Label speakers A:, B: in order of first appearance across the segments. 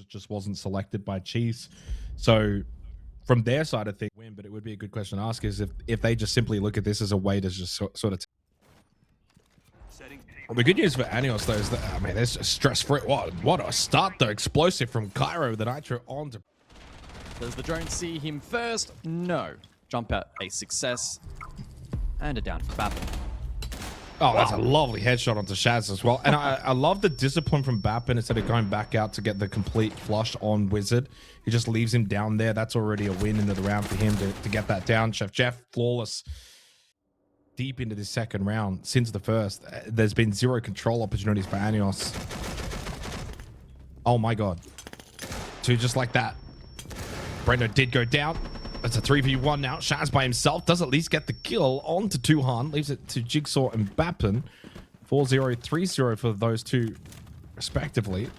A: just wasn't selected by Chiefs. So from their side of things, win, but it would be a good question to ask is if they just simply look at this as a way to just sort of... Well, the good news for Anios, though, is that, I mean, there's just stress-free. What a start, though. Explosive from Cairo, the Nitro on to...
B: Does the drone see him first? No. Jump out, a success. And a down for Bappin.
A: Oh, that's a lovely headshot onto Shaz as well. And I love the discipline from Bappin. Instead of going back out to get the complete flush on Wizard, he just leaves him down there. That's already a win into the round for him to get that down. Chef Jeff, flawless. Deep into this second round since the first, there's been zero control opportunities for Anios. Oh my god. Two just like that. Brendo did go down. It's a 3v1 now. Shaz by himself does at least get the kill onto Tuhan. Leaves it to Jigsaw and Bappin. 4-0, 3-0 for those two respectively.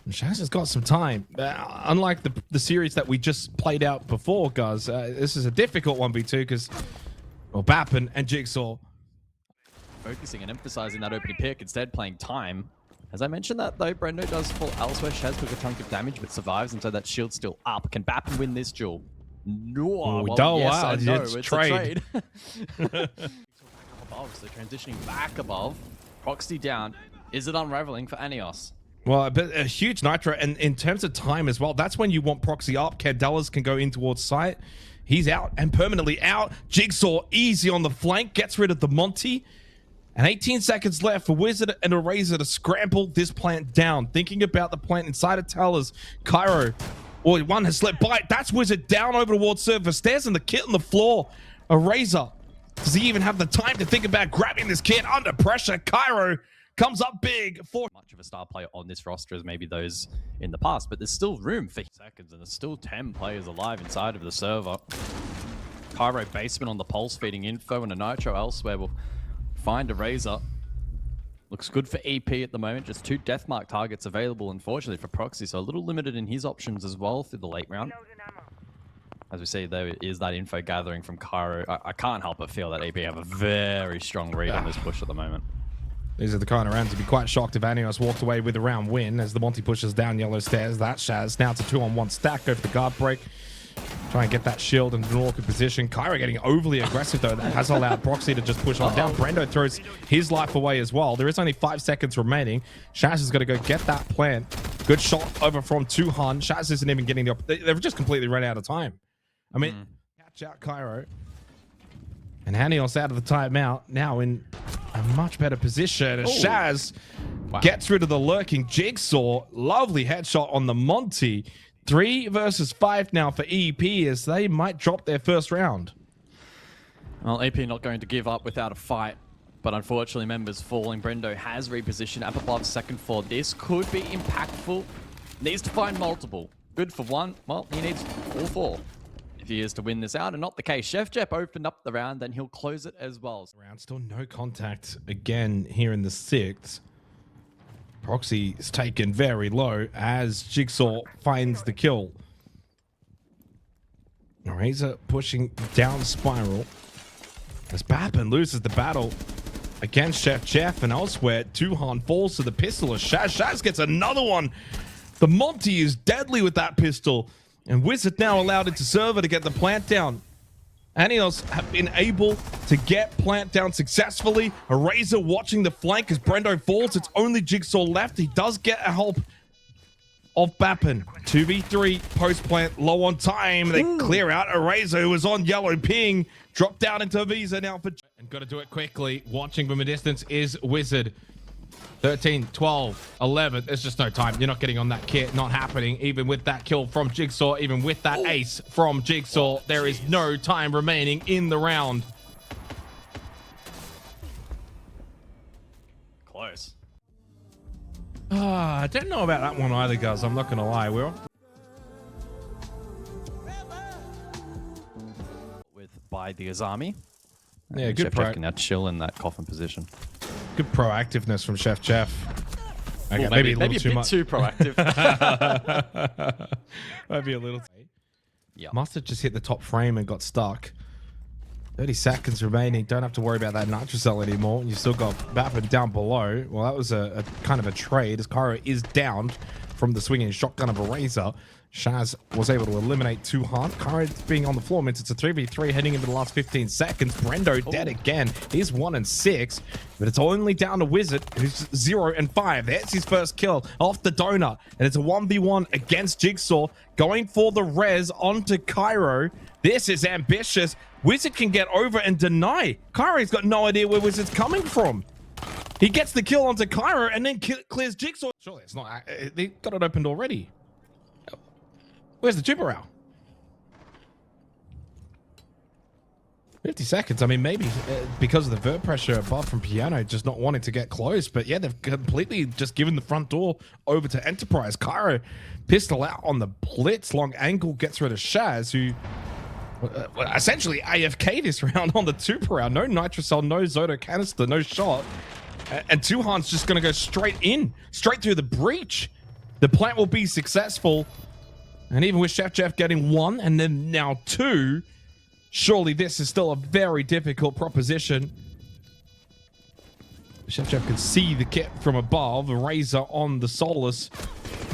A: And Shaz has got some time. Unlike the series that we just played out before, guys, this is a difficult 1v2 because... Well, Bappin and Jigsaw
B: focusing and emphasizing that opening pick, instead playing time. As I mentioned that, though, Brendo does fall elsewhere. Shaz took a chunk of damage, but survives, and so that shield's still up. Can Bappin win this duel? No.
A: Oh,
B: well, yes,
A: wow.
B: it's
A: a trade.
B: Above, so transitioning back above. Proxy down. Is it unraveling for Anios?
A: Well, a huge Nitro, and in terms of time as well, that's when you want Proxy up. Candelas can go in towards site. He's out and permanently out. Jigsaw easy on the flank, gets rid of the Monty. And 18 seconds left for Wizard and Eraser to scramble this plant down. Thinking about the plant inside of Towers. Cairo, well, one has slipped by. That's Wizard down over towards surface. There's in the kit on the floor. Eraser, does he even have the time to think about grabbing this kit under pressure? Cairo comes up big for
B: much of a star player on this roster as maybe those in the past, but there's still room for seconds, and there's still 10 players alive inside of the server. Cairo basement on the pulse feeding info, and a Nitro elsewhere will find a Razor. Looks good for EP at the moment, just 2 Deathmark targets available, unfortunately, for Proxy, so a little limited in his options as well through the late round. As we see, there is that info gathering from Cairo. I can't help but feel that EP have a very strong read on this push at the moment.
A: These are the kind of rounds to be quite shocked if Anios walked away with a round win as the Monty pushes down yellow stairs. That's Shaz. Now it's a 2-on-1 stack. Go for the guard break. Try and get that shield into an awkward position. Cairo getting overly aggressive, though. That has allowed Proxy to just push on down. Brendo throws his life away as well. There is only 5 seconds remaining. Shaz has got to go get that plant. Good shot over from Tuhan. Shaz isn't even getting the... They've just completely run out of time. I mean, catch out Cairo. And Anios out of the timeout. Now in a much better position. Shaz gets rid of the lurking Jigsaw. Lovely headshot on the Monty. 3 versus 5 now for EP as they might drop their first round.
B: Well, EP not going to give up without a fight, but unfortunately members falling. Brendo has repositioned up above second floor. This could be impactful. Needs to find multiple. Good for 1. Well, he needs all 4. If he is to win this out, and not the case. Chef Jep opened up the round, then he'll close it as well.
A: Round still no contact again here in the 6th. Proxy is taken very low as Jigsaw finds the kill. Razor pushing down Spiral as Bappin loses the battle against Chef Jeff, and elsewhere Tuhan falls to the pistol as Shaz gets another one. The Monty is deadly with that pistol. And Wizard now allowed into server to get the plant down. Anios have been able to get plant down successfully. Eraser watching the flank as Brendo falls. It's only Jigsaw left. He does get a help of Bappin. 2v3 post plant low on time. They clear out Eraser, who was on yellow ping. Drop down into Visa now for... And got to do it quickly. Watching from a distance is Wizard. 13, 12, 11. There's just no time. You're not getting on that kit. Not happening. Even with that kill from Jigsaw, even with that ace from Jigsaw, there is no time remaining in the round.
B: Close.
A: I don't know about that one either, guys. I'm not going to lie. We're off.
B: By the Azami.
A: Yeah, good.
B: Chef Jeff can now chill in that coffin position.
A: Good proactiveness from Chef Jeff. Okay,
B: Ooh,
A: maybe
B: a bit too proactive.
A: Maybe a little.
B: Yeah.
A: Must have just hit the top frame and got stuck. 30 seconds remaining. Don't have to worry about that nitrocell anymore. You've still got Bappin down below. Well, that was a kind of a trade as Cairo is down. from the swinging shotgun of a Razor. Shaz was able to eliminate Tuhan. Kara being on the floor means it's a 3v3 heading into the last 15 seconds. Brendo dead again. He's 1-6, but it's only down to Wizard, who's 0-5. There's his first kill off the donut, and it's a 1v1 against Jigsaw, going for the res onto Cairo. This is ambitious. Wizard can get over and deny. Cairo's got no idea where Wizard's coming from. He gets the kill onto Cairo and then clears Jigsaw. Surely it's not. They got it opened already. Where's the Tubarao? 50 seconds. I mean, maybe because of the vert pressure above from Piano just not wanting to get close. But yeah, they've completely just given the front door over to Enterprise. Cairo pistol out on the blitz. Long angle gets rid of Shaz, who essentially AFK this round on the Tubarao. No Nitrocell, no Zoto canister, no shot. And Tuhan's just going to go straight in, straight through the breach. The plant will be successful. And even with Chef Jeff getting 1 and then now 2, surely this is still a very difficult proposition. Chef Jeff can see the kit from above. The Razor on the Solus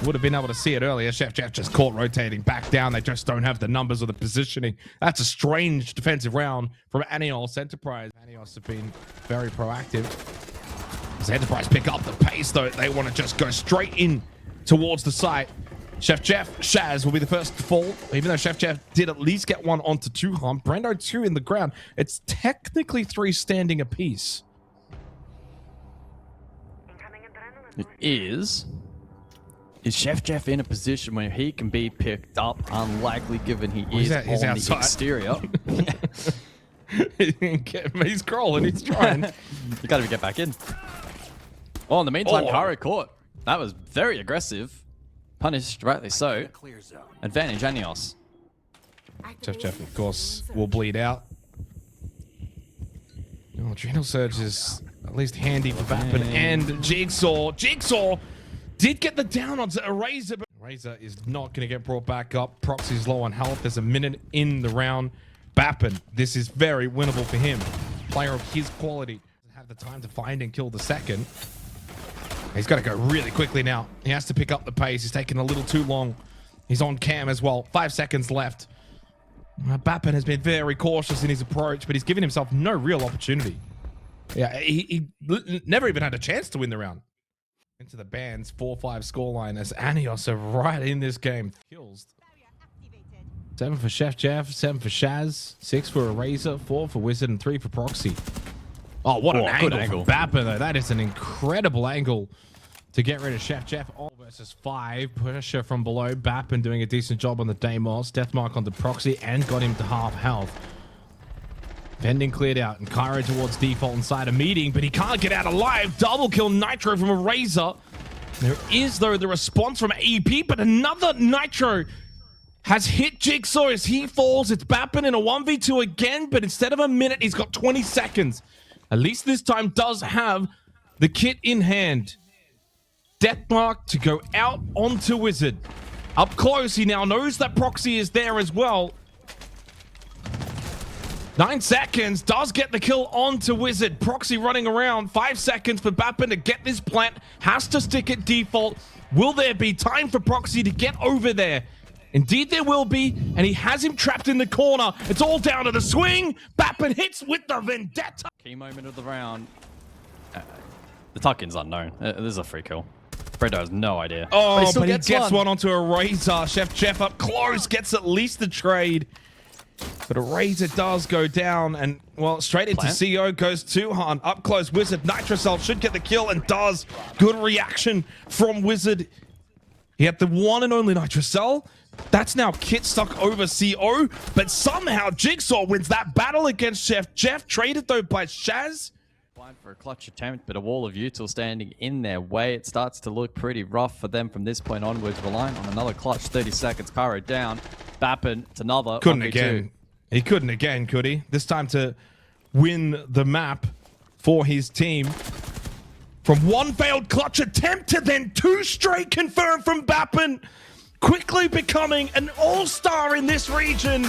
A: would have been able to see it earlier. Chef Jeff just caught rotating back down. They just don't have the numbers or the positioning. That's a strange defensive round from Anios. Enterprise. Anios have been very proactive. As Enterprise pick up the pace, though, they want to just go straight in towards the site. Chef Jeff, Shaz will be the first to fall, even though Chef Jeff did at least get one onto Tuhan. Brendo 2 in the ground. It's technically 3 standing apiece.
B: It is. Is Chef Jeff in a position where he can be picked up? Unlikely, given he's on outside. The exterior.
A: He's crawling, he's trying.
B: You gotta get back in. Oh, in the meantime, Cairo caught. That was very aggressive. Punished, rightly so. Advantage, Anios.
A: Chef Jeff, of course, will bleed out. Oh, Adrenal Surge is at least handy for Bappin and Jigsaw. Jigsaw did get the down on Razor, but Razor is not going to get brought back up. Proxy's low on health. There's a minute in the round. Bappin, this is very winnable for him. Player of his quality. Doesn't have the time to find and kill the second. He's got to go really quickly now. He has to pick up the pace. He's taking a little too long. He's on cam as well. 5 seconds left. Bappin has been very cautious in his approach, but he's given himself no real opportunity. Yeah, he never even had a chance to win the round. Into the band's 4-5 scoreline as Anios are right in this game. Kills. 7 for Chef Jeff, 7 for Shaz, 6 for Razor, 4 for Wizard, and 3 for Proxy. Oh, what an angle from Bappin, though. That is an incredible angle to get rid of Chef Jeff. Versus 5. Pressure from below. Bappin doing a decent job on the Deimos. Deathmark on the Proxy and got him to half health. Vending cleared out and Cairo towards default inside a meeting, but he can't get out alive. Double kill Nitro from a Razor. There is, though, the response from AP, but another Nitro has hit Jigsaw as he falls. It's Bappin in a 1v2 again, but instead of a minute, he's got 20 seconds. At least this time does have the kit in hand. Deathmark to go out onto Wizard. Up close, he now knows that Proxy is there as well. 9 seconds, does get the kill onto Wizard. Proxy running around. 5 seconds for Bappin to get this plant. Has to stick at default. Will there be time for Proxy to get over there? Indeed there will be, and he has him trapped in the corner. It's all down to the swing. Bappin hits with the Vendetta.
B: Key moment of the round. The tuck-in's unknown. This is a free kill. Brendo has no idea.
A: Oh, but he gets one onto a Razor. Chef Jeff up close, gets at least the trade. But a Razor does go down, and, well, straight into CO goes Tuhan. Up close, Wizard. Nitrocell should get the kill, and does. Good reaction from Wizard. He had the one and only Nitrocell. That's now kit stuck over CO, but somehow Jigsaw wins that battle against Chef Jeff. Traded, though, by Shaz.
B: For a clutch attempt, but a wall of util standing in their way. It starts to look pretty rough for them from this point onwards, relying on another clutch. 30 seconds, Cairo down. Bappin to another.
A: Couldn't again. He couldn't again, could he? This time to win the map for his team. From one failed clutch attempt to then 2 straight confirmed from Bappin. Quickly becoming an all-star in this region.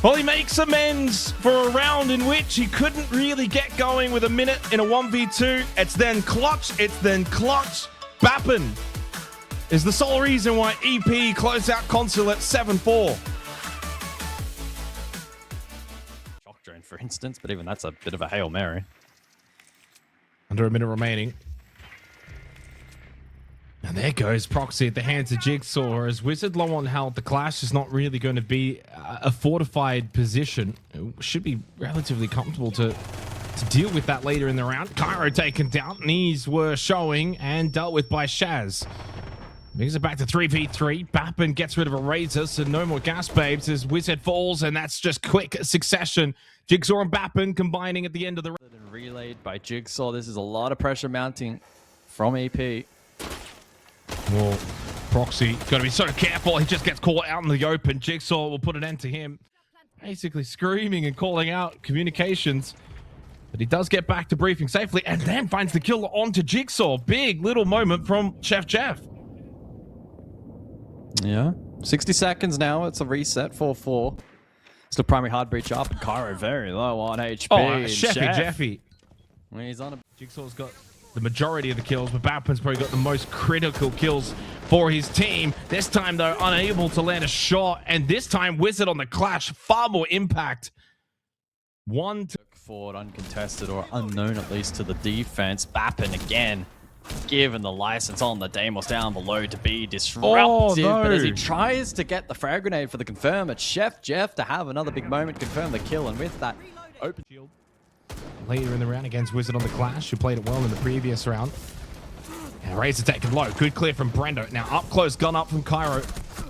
A: Well, he makes amends for a round in which he couldn't really get going with a minute in a 1v2. It's then clutch. Bappen is the sole reason why EP closed out Consulate 7-4.
B: Shock drone, for instance, but even that's a bit of a Hail Mary.
A: Under a minute remaining. And there goes Proxy at the hands of Jigsaw. As Wizard low on health, the clash is not really going to be a fortified position. It should be relatively comfortable to deal with that later in the round. Cairo taken down. Knees were showing and dealt with by Shaz. Brings it back to 3v3. Bappen gets rid of a Razor, so no more gas babes as Wizard falls, and that's just quick succession. Jigsaw and Bappen combining at the end of the round.
B: And relayed by Jigsaw. This is a lot of pressure mounting from EP.
A: Well, Proxy got to be so careful. He just gets caught out in the open. Jigsaw will put an end to him. Basically screaming and calling out communications. But he does get back to briefing safely and then finds the kill onto Jigsaw. Big little moment from Chef Jeff.
B: Yeah. 60 seconds now. It's a reset. 4-4. Still primary hard breach up. And Cairo very low on HP.
A: Oh, Jeffy.
B: When he's on a...
A: Jigsaw's got the majority of the kills, but Bappen's probably got the most critical kills for his team. This time, though, unable to land a shot. And this time, Wizard on the clash. Far more impact.
B: Forward, uncontested, or unknown at least to the defense. Bappen again, given the license on the Deimos down below to be disruptive.
A: No.
B: But as he tries to get the frag grenade for the confirm, it's Chef Jeff to have another big moment, confirm the kill, and with that open shield.
A: Later in the round against Wizard on the clash, who played it well in the previous round. And Razor taken low. Good clear from Brendo. Now up close, gun up from Cairo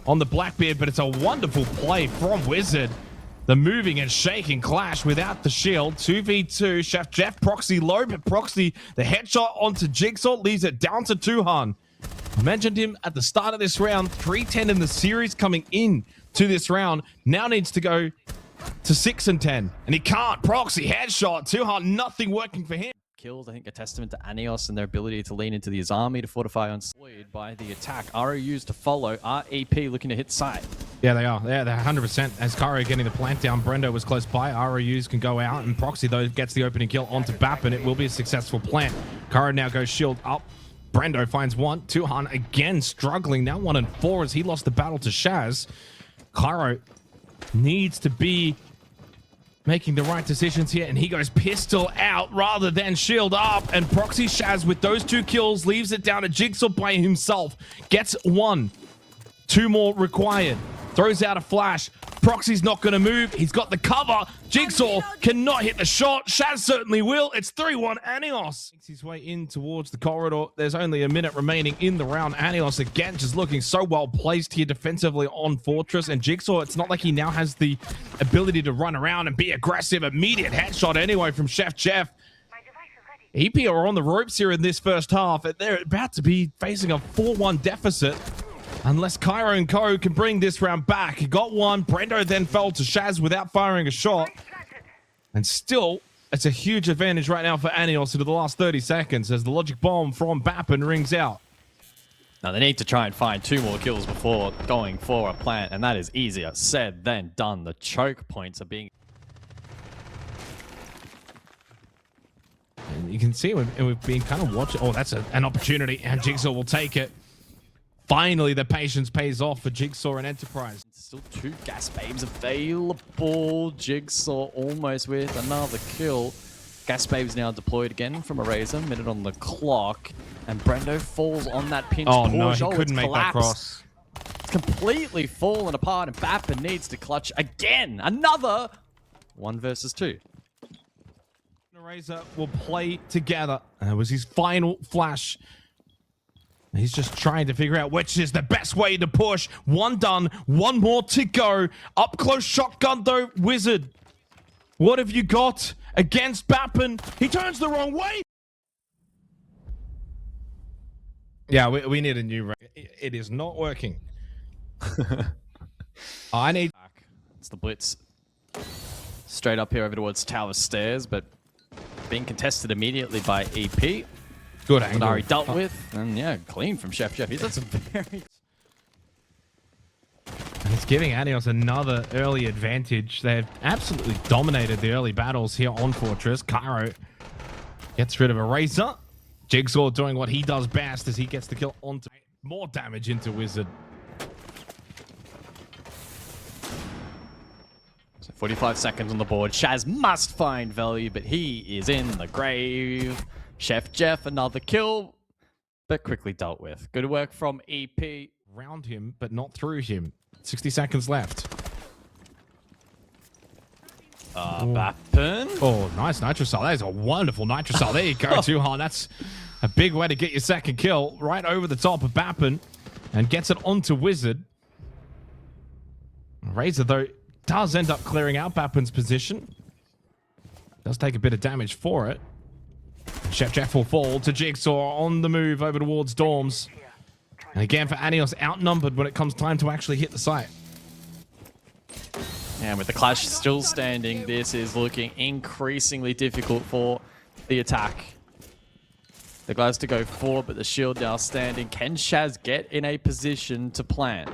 A: on the Blackbeard, but it's a wonderful play from Wizard. The moving and shaking clash without the shield. 2v2. Chef Jeff, Proxy low, but Proxy, the headshot onto Jigsaw, leaves it down to Tuhan. I mentioned him at the start of this round. 3-10 in the series coming in to this round. Now needs to go to 6-10. And he can't. Proxy, headshot. Tuhan, nothing working for him.
B: Kills, I think, a testament to Anios and their ability to lean into his army to fortify on by the attack. ROUs to follow. REP looking to hit site.
A: Yeah, they are. Yeah, they're 100%. As Cairo getting the plant down, Brendo was close by. ROUs can go out, and Proxy, though, gets the opening kill onto Bappen. It will be a successful plant. Cairo now goes shield up. Brendo finds one. Tuhan again struggling. Now 1-4 as he lost the battle to Shaz. Cairo needs to be making the right decisions here, and he goes pistol out rather than shield up, and Proxy Shaz with those 2 kills leaves it down to Jigsaw by himself. Gets 1. 2 more required. Throws out a flash. Proxy's not going to move. He's got the cover. Jigsaw cannot hit the shot. Shaz certainly will. It's 3-1 Anios. Makes his way in towards the corridor. There's only a minute remaining in the round. Anios again just looking so well placed here defensively on Fortress. And Jigsaw, it's not like he now has the ability to run around and be aggressive. Immediate headshot anyway from Chef Jeff. EP are on the ropes here in this first half. They're about to be facing a 4-1 deficit. Unless Cairo and Co can bring this round back. He got one. Brendo then fell to Shaz without firing a shot. And still, it's a huge advantage right now for Anios into the last 30 seconds as the logic bomb from Bappen rings out.
B: Now they need to try and find 2 more kills before going for a plant, and that is easier said than done. The choke points are being...
A: And you can see we've been kind of watching. Oh, that's an opportunity, and Jigsaw will take it. Finally, the patience pays off for Jigsaw and Enterprise.
B: Still 2 gas babes available. Jigsaw almost with another kill. Gas babes now deployed again from a Razor. Minute on the clock. And Brendo falls on that pinch.
A: Oh, no, he couldn't make that cross.
B: It's completely fallen apart, and Bappen needs to clutch again. Another 1 versus 2.
A: Razor will play together. And it was his final flash. He's just trying to figure out which is the best way to push. 1 done, 1 more to go. Up close shotgun though, Wizard. What have you got against Bappen? He turns the wrong way. Yeah, we need a new... It is not working. I need...
B: It's the blitz. Straight up here over towards Tower Stairs, but being contested immediately by EP.
A: Good angle.
B: Nari dealt with, and yeah, clean from Chef Jeff. He's had some very...
A: And it's giving Anios another early advantage. They've absolutely dominated the early battles here on Fortress. Cairo gets rid of a Razor. Jigsaw doing what he does best as he gets the kill onto more damage into Wizard.
B: So 45 seconds on the board. Shaz must find value, but he is in the grave. Chef Jeff, another kill, but quickly dealt with. Good work from EP.
A: Round him, but not through him. 60 seconds left.
B: Bappen.
A: Oh, nice Nitrocell. That is a wonderful Nitrocell. There you go, Tuhan. That's a big way to get your second kill. Right over the top of Bappen and gets it onto Wizard. Razor, though, does end up clearing out Bappen's position. Does take a bit of damage for it. Chef Jeff will fall to Jigsaw on the move over towards Dorms. And again, for Anios, outnumbered when it comes time to actually hit the site.
B: And with the Clash still standing, this is looking increasingly difficult for the attack. The guys to go forward, but the shield now standing. Can Shaz get in a position to plant?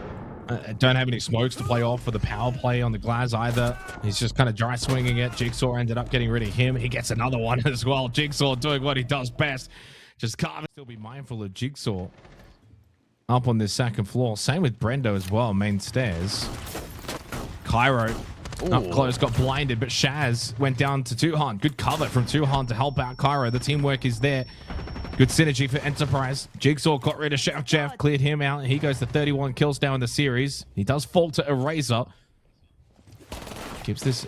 A: Don't have any smokes to play off for the power play on the Glaz either. He's just kind of dry swinging it. Jigsaw ended up getting rid of him. He gets another one as well. Jigsaw doing what he does best. Just can't still be mindful of Jigsaw up on this second floor. Same with Brendo as well, main stairs. Cairo up close, got blinded, but Shaz went down to Tuhan. Good cover from Tuhan to help out Cairo. The teamwork is there. Good synergy for Enterprise. Jigsaw got rid of Chef Jeff, cleared him out, and he goes to 31 kills now in the series. He does fall to Eraser. Keeps this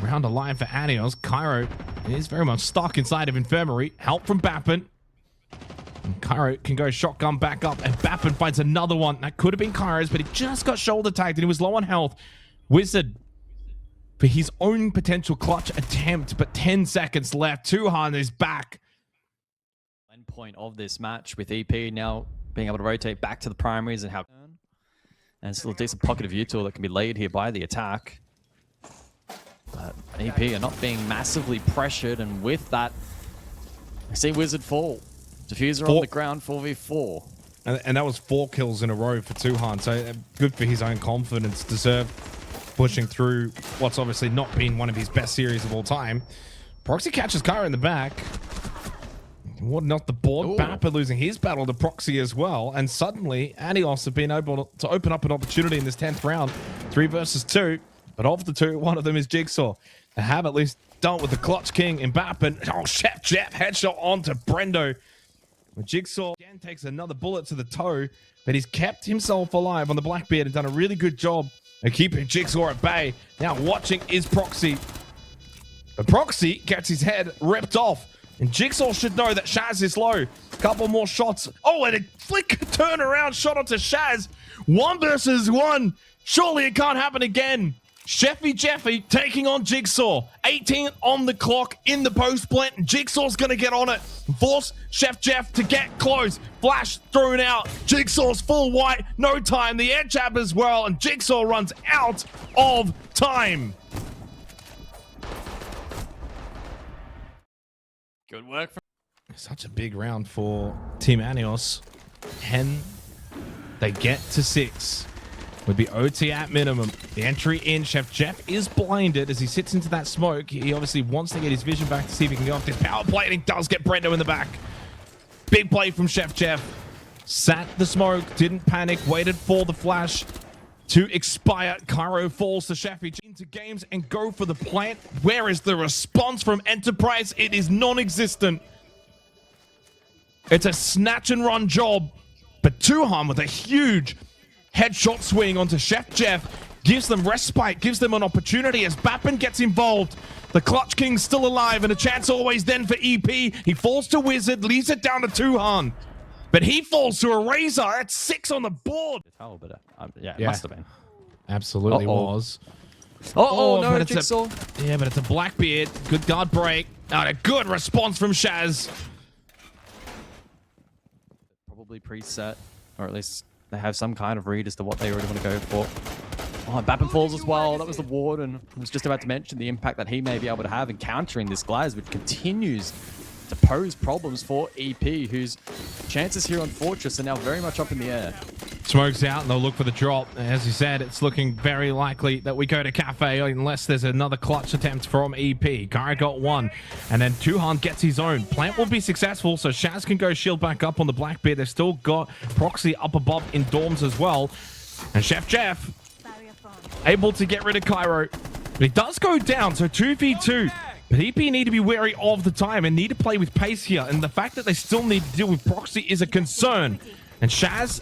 A: round alive for Anios. Cairo is very much stuck inside of Infirmary. Help from Bappen. And Cairo can go shotgun back up, and Bappen finds another one. That could have been Cairo's, but he just got shoulder tagged, and he was low on health. Wizard for his own potential clutch attempt, but 10 seconds left. Tuhan is back.
B: End point of this match with EP now being able to rotate back to the primaries and how. And still a decent pocket of util that can be laid here by the attack. But EP are not being massively pressured, and with that, I see Wizard fall. Diffuser on the ground, 4v4.
A: And that was 4 kills in a row for Tuhan, so good for his own confidence. Deserved pushing through what's obviously not been one of his best series of all time. Proxy catches Cairo in the back. Warden off the board. Bapper losing his battle to Proxy as well. And suddenly, Anios have been able to open up an opportunity in this 10th round. 3 versus 2. But of the 2, one of them is Jigsaw. They have at least dealt with the Clutch King in Bappen. Oh, Chef Jeff headshot onto Brendo. Jigsaw again takes another bullet to the toe, but he's kept himself alive on the Blackbeard and done a really good job of keeping Jigsaw at bay. Now watching is Proxy. But Proxy gets his head ripped off, and Jigsaw should know that Shaz is low. Couple more shots. Oh, and a flick turnaround shot onto Shaz. 1 versus 1. Surely it can't happen again. Chefy Jeffy taking on Jigsaw. 18 on the clock in the post plant. Jigsaw's going to get on it. Force Chef Jeff to get close. Flash thrown out. Jigsaw's full white. No time. The air jab as well. And Jigsaw runs out of time.
B: Good work from
A: Such a big round for Team Anios. 10. They get to 6. With the OT at minimum. The entry in. Chef Jeff is blinded as he sits into that smoke. He obviously wants to get his vision back to see if he can go off this power play, and he does get Brendo in the back. Big play from Chef Jeff. Sat the smoke, didn't panic, waited for the flash to expire. Cairo falls to Sheffy into games and go for the plant. Where is the response from Enterprise? It is non-existent. It's a snatch and run job, but Tuhan with a huge headshot swing onto Chef Jeff gives them respite, gives them an opportunity as Bappen gets involved. The Clutch King's still alive, and a chance always then for EP. He falls to Wizard, leaves it down to Tuhan, but he falls to Eraser. That's 6 on the board.
B: Yeah, it must have been.
A: Absolutely was.
B: No,
A: but
B: Jigsaw.
A: But it's a Blackbeard. Good guard break. And a good response from Shaz.
B: Probably preset, or at least they have some kind of read as to what they really want to go for. Oh, and Bappen falls as well. That was the Warden. I was just about to mention the impact that he may be able to have in countering this Glaz, which continues to pose problems for EP, whose chances here on Fortress are now very much up in the air.
A: Smoke's out and they'll look for the drop. As you said, it's looking very likely that we go to Cafe unless there's another clutch attempt from EP. Kara got one, and then Tuhan gets his own. Plant will be successful, so Shaz can go shield back up on the Blackbeard. They've still got Proxy up above in dorms as well. And Chef Jeff able to get rid of Cairo. But he does go down, so 2v2. But EP need to be wary of the time and need to play with pace here. And the fact that they still need to deal with Proxy is a concern. And Shaz,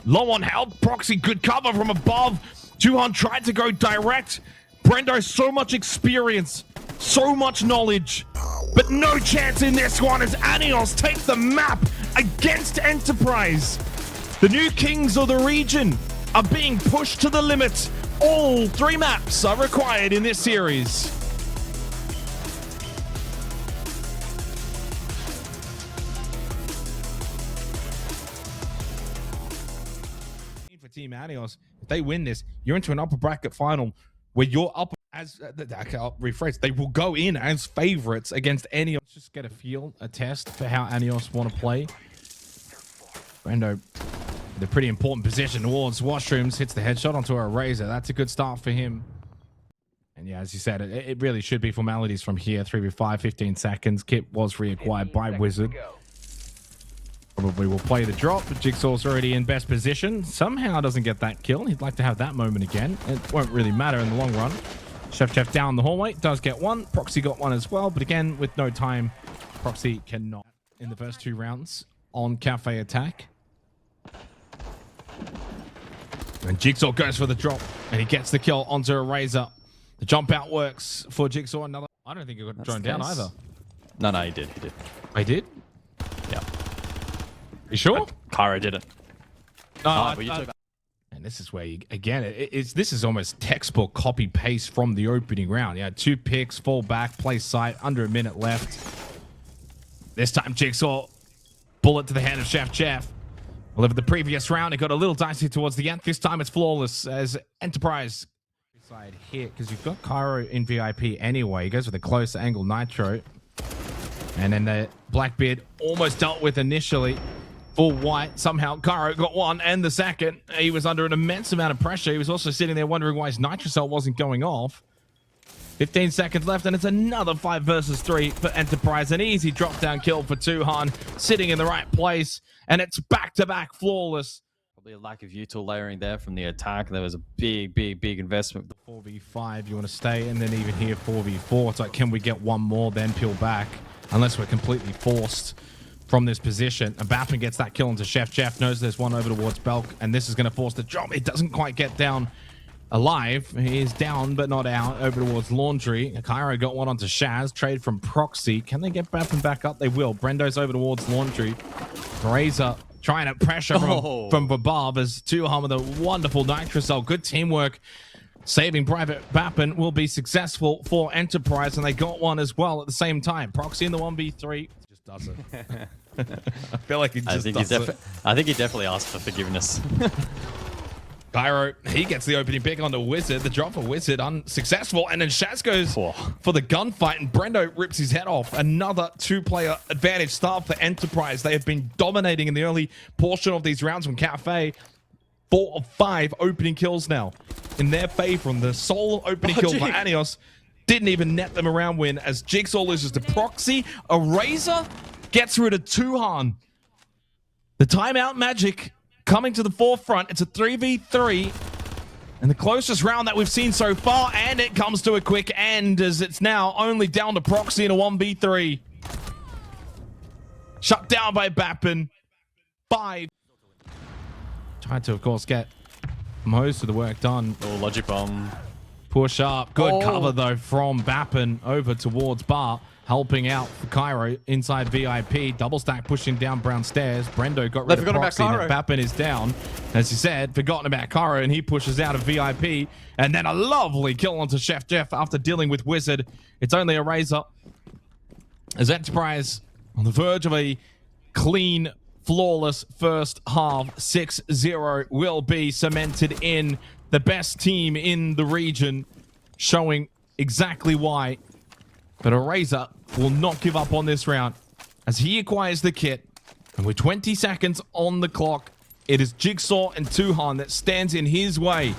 A: low on health. Proxy, good cover from above. Tuhan tried to go direct. Brendo, so much experience, so much knowledge, but no chance in this one as Anios takes the map against Enterprise. The new kings of the region are being pushed to the limit. All 3 maps are required in this series. For Team Anios, if they win this, you're into an upper bracket final where you're up as I'll rephrase, they will go in as favorites against Anios. Just get a feel, a test for how Anios want to play. Brendo, the pretty important position towards washrooms, hits the headshot onto a Razor. That's a good start for him. And yeah, as you said, it really should be formalities from here. 3v5, 15 seconds. Kit was reacquired by Wizard. Probably will play the drop, but Jigsaw's already in best position. Somehow doesn't get that kill. He'd like to have that moment again. It won't really matter in the long run. Chef down the hallway. Does get one. Proxy got one as well, but again, with no time, Proxy cannot in the first 2 rounds on Cafe attack. And Jigsaw goes for the drop, and he gets the kill onto a Razor. The jump out works for Jigsaw. Another. I don't think he got thrown down either.
B: No, he did.
A: He did?
B: Yeah.
A: You sure?
B: Cairo did it.
A: No, and this is where you, again, this is almost textbook copy paste from the opening round. Yeah, 2 picks, fall back, play sight, under a minute left. This time Jigsaw, bullet to the hand of Chef Jeff. Well, over the previous round, it got a little dicey towards the end. This time it's flawless as Enterprise side hit, because you've got Cairo in VIP anyway. He goes with a close angle nitro. And then the Blackbeard almost dealt with initially. Full white. Somehow Cairo got one and the second. He was under an immense amount of pressure. He was also sitting there wondering why his nitrocell wasn't going off. 15 seconds left, and it's another 5 versus 3 for Enterprise. An easy drop down kill for Tuhan, sitting in the right place, and it's back-to-back flawless.
B: Probably a lack of util layering there from the attack. There was a big investment.
A: 4v5, you want to stay, and then even here 4v4. It's like, can we get one more, then peel back? Unless we're completely forced from this position. And Bappin gets that kill into Chef. Jeff knows there's one over towards Belk, and this is going to force the jump. It doesn't quite get down alive. He is down, but not out. Over towards Laundry. Cairo got one onto Shaz. Trade from Proxy. Can they get Bappin back up? They will. Brendo's over towards Laundry. Razor trying to pressure from above as Tuhan with a wonderful nitrocell. Good teamwork. Saving Private Bappin will be successful for Enterprise, and they got one as well at the same time. Proxy in the 1v3. Just does it. I feel like he just does it.
B: I think he definitely asked for forgiveness.
A: Cairo, he gets the opening pick onto Wizard. The drop for Wizard unsuccessful. And then Shaz goes for the gunfight, and Brendo rips his head off. Another 2-player advantage start for Enterprise. They have been dominating in the early portion of these rounds from Cafe. 4 of 5 opening kills now in their favor. And the sole opening kill for Anios didn't even net them a round win as Jigsaw loses to Proxy. A Razor gets rid of Tuhan. The timeout magic coming to the forefront. It's a 3v3 and the closest round that we've seen so far, and it comes to a quick end as it's now only down to Proxy in a 1v3. Shut down by Bappin. 5. Tried to, of course, get most of the work done.
B: Oh, logic bomb.
A: Push up. Good cover, though, from Bappin over towards Bar. Helping out for Cairo inside VIP. Double stack pushing down brown stairs. Brendo got rid of Proxy. Bappin is down. As you said, forgotten about Cairo, and he pushes out of VIP. And then a lovely kill onto Chef Jeff after dealing with Wizard. It's only a Razor. As Enterprise on the verge of a clean, flawless first half. 6-0 will be cemented in. The best team in the region, showing exactly why. But a Razor will not give up on this round as he acquires the kit. And with 20 seconds on the clock, It is Jigsaw and Tuhan that stands in his way.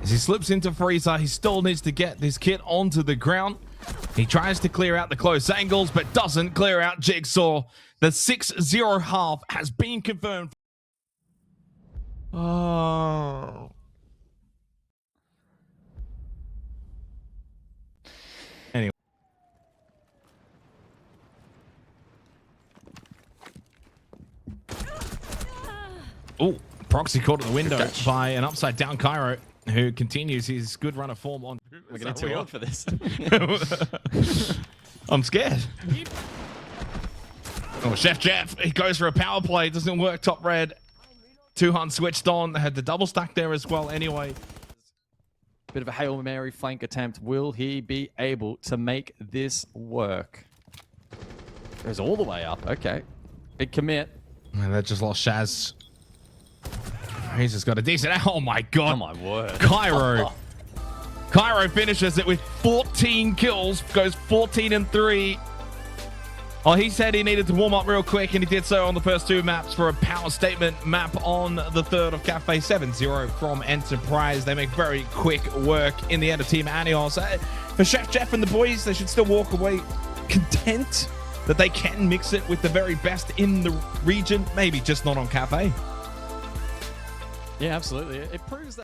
A: As he slips into Freezer, he still needs to get this kit onto the ground. He tries to clear out the close angles, but doesn't clear out Jigsaw. The 6-0 half has been confirmed. Oh. Anyway. Oh, Proxy caught at the window by an upside down Cairo, who continues his good run of form on.
B: We're getting too old for this.
A: I'm scared. Oh, Chef Jeff, he goes for a power play. Doesn't work top red. Tuhan switched on. They had the double stack there as well anyway.
B: Bit of a Hail Mary flank attempt. Will he be able to make this work? Goes all the way up. Okay. Big commit.
A: And they just lost Shaz. He's just got a decent... Oh my god.
B: Oh my word.
A: Cairo. Cairo finishes it with 14 kills. Goes 14-3. Oh, he said he needed to warm up real quick, and he did so on the first two maps for a power statement map on the third of Cafe 7-0 from Enterprise. They make very quick work in the end of Team Anios. For Chef Jeff and the boys, they should still walk away content that they can mix it with the very best in the region. Maybe just not on Cafe.
B: Yeah, absolutely. It proves that.